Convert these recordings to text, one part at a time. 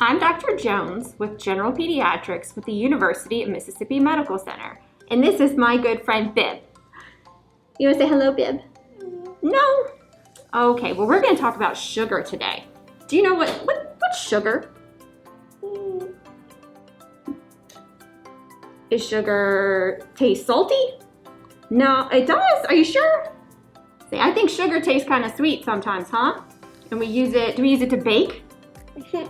I'm Dr. Jones with General Pediatrics with the University of Mississippi Medical Center, and this is my good friend Bib. You want to say hello, Bib? No? Okay, well we're going to talk about sugar today. Do you know what's sugar? Is sugar taste salty? No, it does. Are you sure? See, I think sugar tastes kind of sweet sometimes, huh? And do we use it to bake?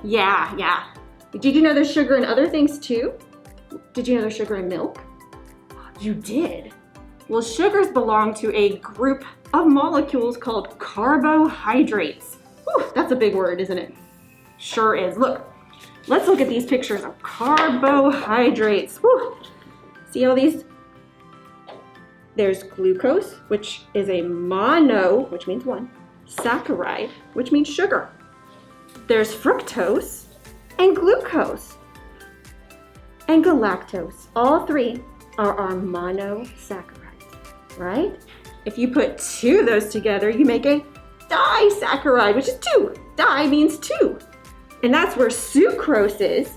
Yeah. Did you know there's sugar in other things too? Did you know there's sugar in milk? You did. Well, sugars belong to a group of molecules called carbohydrates. Whew, that's a big word, isn't it? Sure is. Look, let's look at these pictures of carbohydrates. Whew. See all these? There's glucose, which is a mono, which means one, saccharide, which means sugar. There's fructose and glucose and galactose. All three are our monosaccharides, right? If you put two of those together, you make a disaccharide, which is two. Di means two. And that's where sucrose is,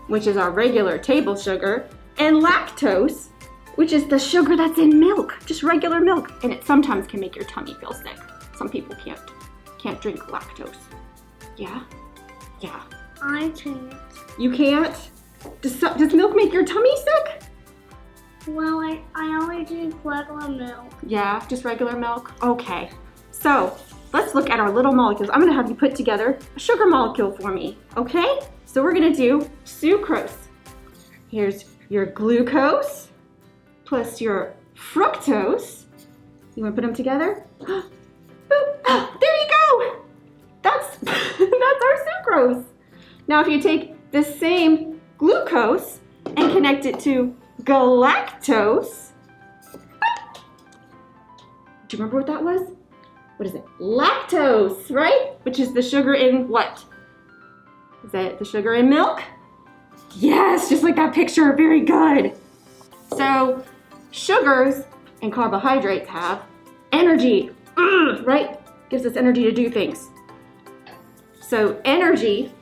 which is our regular table sugar, and lactose, which is the sugar that's in milk, just regular milk. And it sometimes can make your tummy feel sick. Some people can't drink lactose. Yeah? Yeah. I can't. You can't? Does milk make your tummy sick? Well, I only drink regular milk. Yeah, just regular milk? Okay. So, let's look at our little molecules. I'm gonna have you put together a sugar molecule for me, okay? So we're gonna do sucrose. Here's your glucose plus your fructose. You wanna put them together? Boop. There you go! That's our sucrose. Now if you take the same glucose and connect it to galactose, do you remember what that was? What is it? Lactose, right? Which is the sugar in what? Is that the sugar in milk? Yes, just like that picture, very good. So sugars and carbohydrates have energy, right? Gives us energy to do things. So energy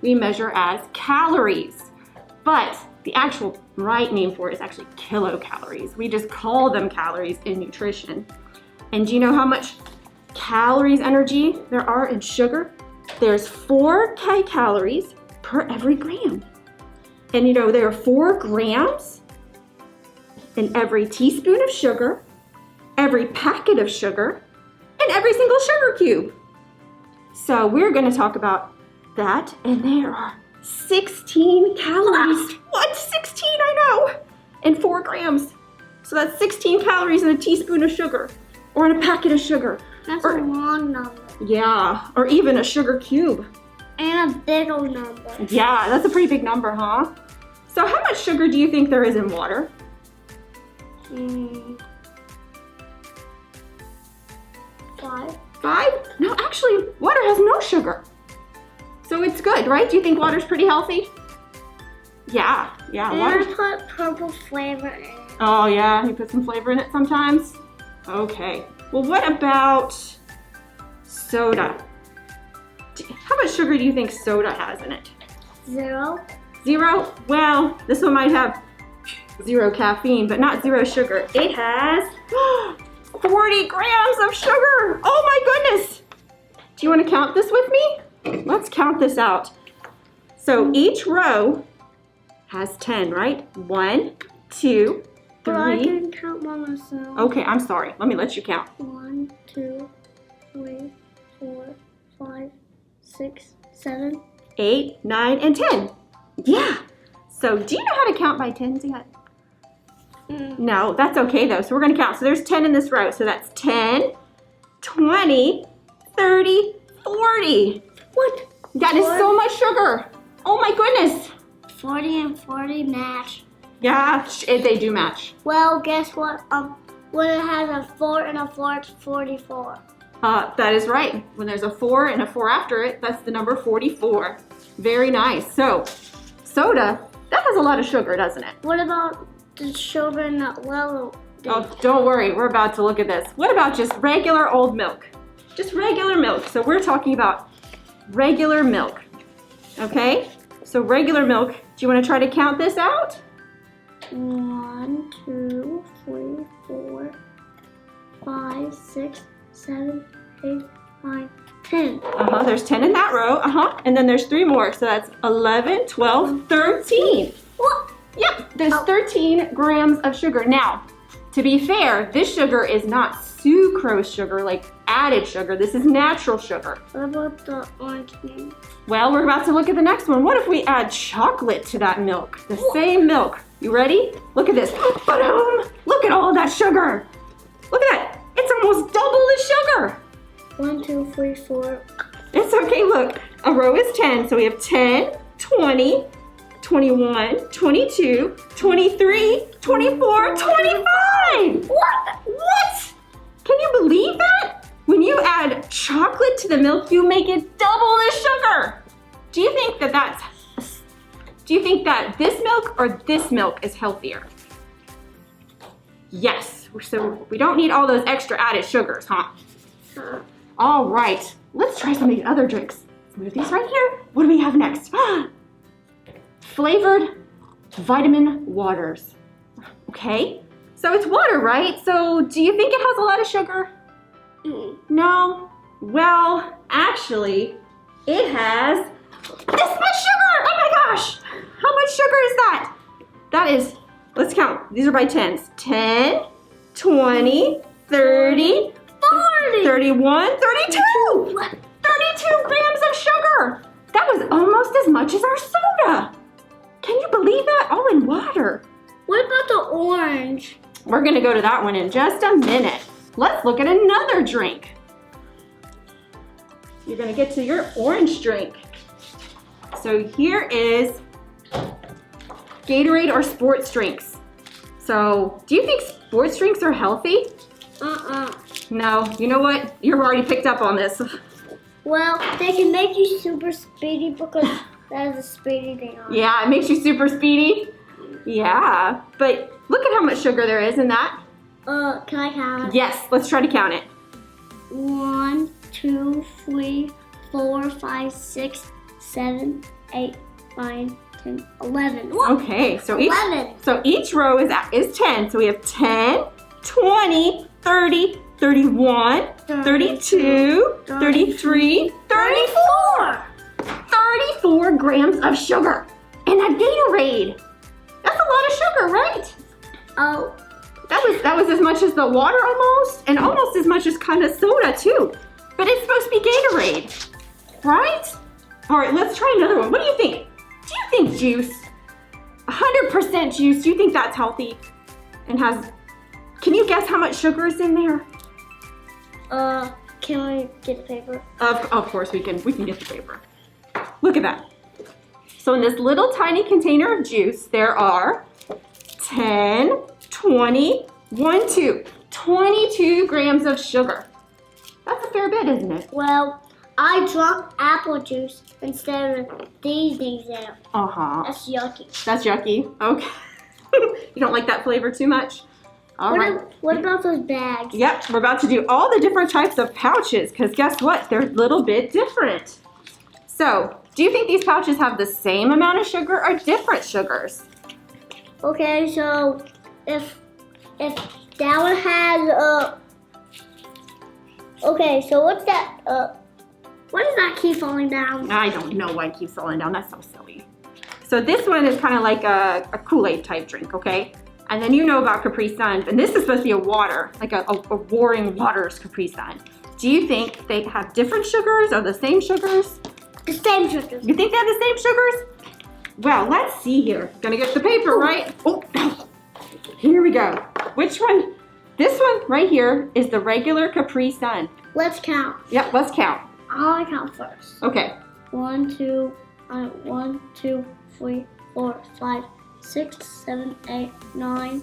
we measure as calories, but the actual right name for it is actually kilocalories. We just call them calories in nutrition. And do you know how much calories energy there are in sugar? There's 4 kilocalories per every gram. And you know there are 4 grams in every teaspoon of sugar, every packet of sugar, and every single sugar cube. So we're going to talk about that, and there are 16 calories. What? 16, I know. And 4 grams. So that's 16 calories in a teaspoon of sugar, or in a packet of sugar. That's a long number. Yeah, or even a sugar cube. And a big old number. Yeah, that's a pretty big number, huh? So how much sugar do you think there is in water? 5. 5? No, actually, water has no sugar. So it's good, right? Do you think water's pretty healthy? Yeah, And water. I put purple flavor in it. Oh yeah, you put some flavor in it sometimes? Okay. Well, what about soda? How much sugar do you think soda has in it? 0. 0? Well, this one might have 0 caffeine, but not 0 sugar. It has 40 grams of sugar. Oh my goodness. Do you want to count this with me? Let's count this out. So each row has 10, right? 1, 2, 3. But I can count by myself. Okay, I'm sorry. Let me let you count. 1, 2, 3, 4, 5, 6, 7, 8, 9, and 10. Yeah. So do you know how to count by tens yet? No, that's okay though. So we're gonna count. So there's 10 in this row. So that's 10, 20, 30, 40. What? That is so much sugar. Oh my goodness. 40 and 40 match. Yeah, they do match. Well, guess what? When it has a 4 and a 4, it's 44. That is right. When there's a 4 and a 4 after it, that's the number 44. Very nice. So, soda, that has a lot of sugar, doesn't it? What about the sugar in that little? Oh, don't worry. We're about to look at this. What about just regular old milk? Just regular milk. So we're talking about regular milk. Okay, so regular milk. Do you want to try to count this out? 1, 2, 3, 4, 5, 6, 7, 8, 9, 10. There's 10 in that row. And then there's 3 more. So that's 11, 12, 13. What? Yep, there's 13 grams of sugar. Now, to be fair, this sugar is not sucrose sugar, like added sugar. This is natural sugar. What about the orange milk? Well, we're about to look at the next one. What if we add chocolate to that milk? The same milk. You ready? Look at this. Ba-dum! Look at all of that sugar. Look at that. It's almost double the sugar. 1, 2, 3, 4. It's okay, look. A row is 10, so we have 10, 20, 21, 22, 23, 24, 25. What? Can you believe that? When you add chocolate to the milk, you make it double the sugar. Do you think that this milk or this milk is healthier? Yes, so we don't need all those extra added sugars, huh? All right, let's try some of these other drinks. Move these right here. What do we have next? Flavored vitamin waters. Okay, so it's water, right? So do you think it has a lot of sugar? No? Well, actually, it has this much sugar! Oh my gosh! How much sugar is that? That is, let's count. These are by tens. 10, 20, 30, 40, 31, 32! 32 grams of sugar! That was almost as much as our soda! Can you believe that? All in water. What about the orange? We're gonna go to that one in just a minute. Let's look at another drink. You're gonna get to your orange drink. So here is Gatorade or sports drinks. So, do you think sports drinks are healthy? No, you know what? You've already picked up on this. Well, they can make you super speedy because that is a speedy thing on. Yeah, it makes you super speedy. Yeah, but look at how much sugar there is in that. Can I count it? Yes, let's try to count it. 1, 2, 3, 4, 5, 6, 7, 8, 9, 10, 11. Okay, so 11. each row is 10. So we have 10, 20, 30, 31, 32, 33, 34. 34 grams of sugar in that Gatorade. That's a lot of sugar, right? Oh. That was as much as the water almost, and almost as much as kind of soda too. But it's supposed to be Gatorade, right? All right, let's try another one. What do you think? Do you think juice, 100% juice, do you think that's healthy? And can you guess how much sugar is in there? Can we get the paper? Of course we can get the paper. Look at that. So in this little tiny container of juice, there are 10, 20, 1, 2, 22 grams of sugar. That's a fair bit, isn't it? Well, I drank apple juice instead of these things in it. That's yucky. That's yucky. Okay. You don't like that flavor too much? All right. What about those bags? Yep, we're about to do all the different types of pouches because guess what? They're a little bit different. So, do you think these pouches have the same amount of sugar or different sugars? Okay, so if that one has okay, so what's that why does that keep falling down? I don't know why it keeps falling down. That's so silly. So this one is kind of like a Kool-Aid type drink, okay? And then you know about Capri Suns, and this is supposed to be a water, like a Roaring Waters Capri Sun. Do you think they have different sugars or the same sugars? The same sugars. You think they have the same sugars? Well, let's see here. Gonna get the paper, right? Oh, here we go. Which one? This one right here is the regular Capri Sun. Let's count. Yep, let's count. I'll count first. Okay. 1, 2, 3, 4, 5, 6, 7, 8, 9,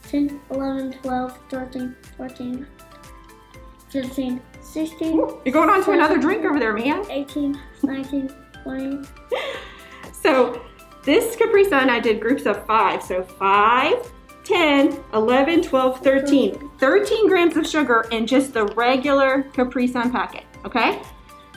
10, 11, 12, 13, 14, 15, 16. Ooh, you're going on to another drink over there, man. 18, 19, 20. So this Capri Sun, I did groups of 5. So 5, 10, 11, 12, 13. 13 grams of sugar in just the regular Capri Sun packet, okay?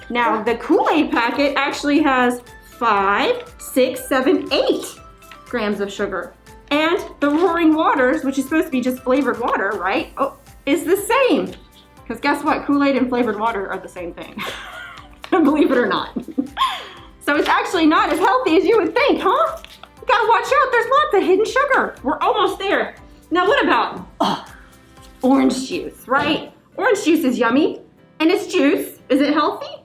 Now the Kool-Aid packet actually has 5, 6, 7, 8 grams of sugar. And the roaring waters, which is supposed to be just flavored water, right? Oh, is the same. Because guess what? Kool-Aid and flavored water are the same thing. Believe it or not. So it's actually not as healthy as you would think, huh? You gotta watch out, there's lots of hidden sugar. We're almost there. Now what about orange juice, right? Orange juice is yummy, and it's juice. Is it healthy?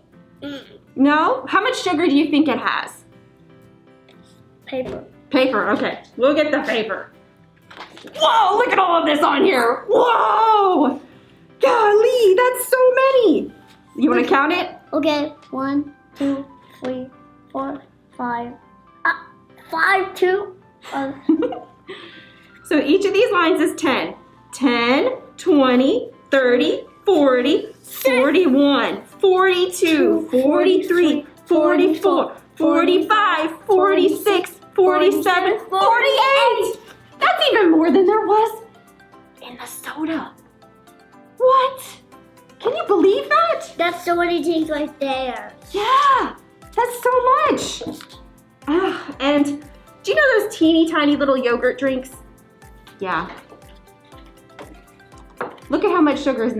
No? How much sugar do you think it has? Paper. Paper, okay. We'll get the paper. Whoa, look at all of this on here. Whoa! Golly, that's so many. You wanna count it? Okay, 1, 2, 3, 4, 5. 5, 2. So each of these lines is 10. 10, 20, 30, 40, 41, 42, 43, 44, 45, 46, 47, 48. That's even more than there was in the soda. What? Can you believe that? That's so many things right there. Yeah, that's so much. And do you know those teeny tiny little yogurt drinks? Yeah. Look at how much sugar is in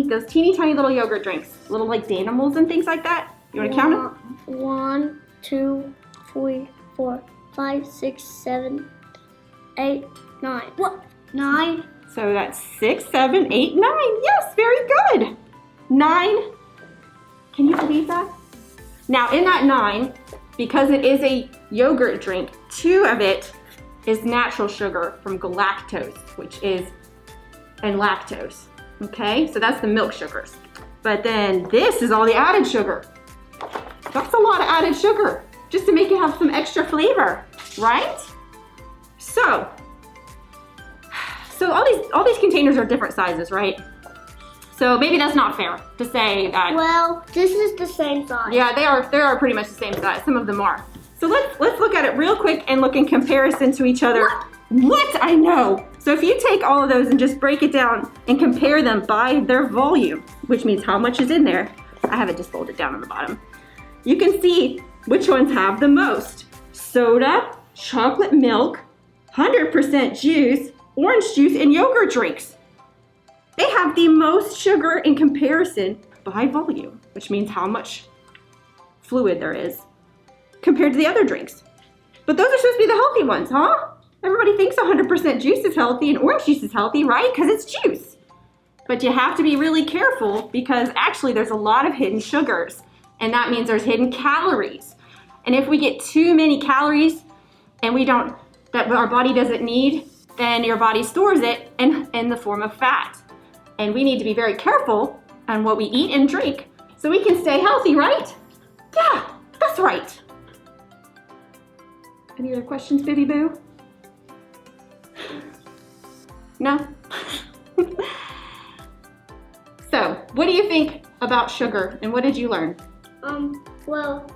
those teeny tiny little yogurt drinks. Little like Danimals and things like that. You want to count them? 1, 2, 3, 4, 5, 6, 7, 8, 9. What? 9? So that's 6, 7, 8, 9. Yes, very good. 9. Can you believe that? Now in that 9, because it is a yogurt drink, 2 of it is natural sugar from galactose, and lactose. Okay, so that's the milk sugars. But then this is all the added sugar. That's a lot of added sugar just to make it have some extra flavor, right? So all these containers are different sizes, right? So maybe that's not fair to say that. Well, this is the same size. Yeah, they are pretty much the same size. Some of them are. So let's look at it real quick and look in comparison to each other. What? I know. So if you take all of those and just break it down and compare them by their volume, which means how much is in there. I have it just folded down on the bottom. You can see which ones have the most. Soda, chocolate milk, 100% juice, orange juice, and yogurt drinks. They have the most sugar in comparison by volume, which means how much fluid there is compared to the other drinks. But those are supposed to be the healthy ones, huh? Everybody thinks 100% juice is healthy and orange juice is healthy, right? Because it's juice. But you have to be really careful because actually there's a lot of hidden sugars, and that means there's hidden calories. And if we get too many calories and that our body doesn't need, then your body stores it in the form of fat. And we need to be very careful on what we eat and drink so we can stay healthy, right? Yeah, that's right. Any other questions, Bibby Boo? No? So, what do you think about sugar and what did you learn? Well,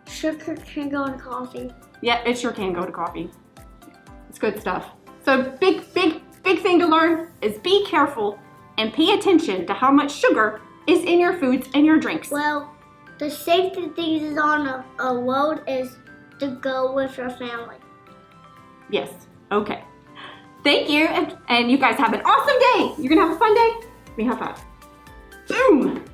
sugar can go in coffee. Yeah, it sure can go to coffee. It's good stuff. So big thing to learn is be careful and pay attention to how much sugar is in your foods and your drinks. Well, the safety things is on a road is to go with your family. Yes, okay. Thank you, and you guys have an awesome day. You're gonna have a fun day? We have fun. Boom!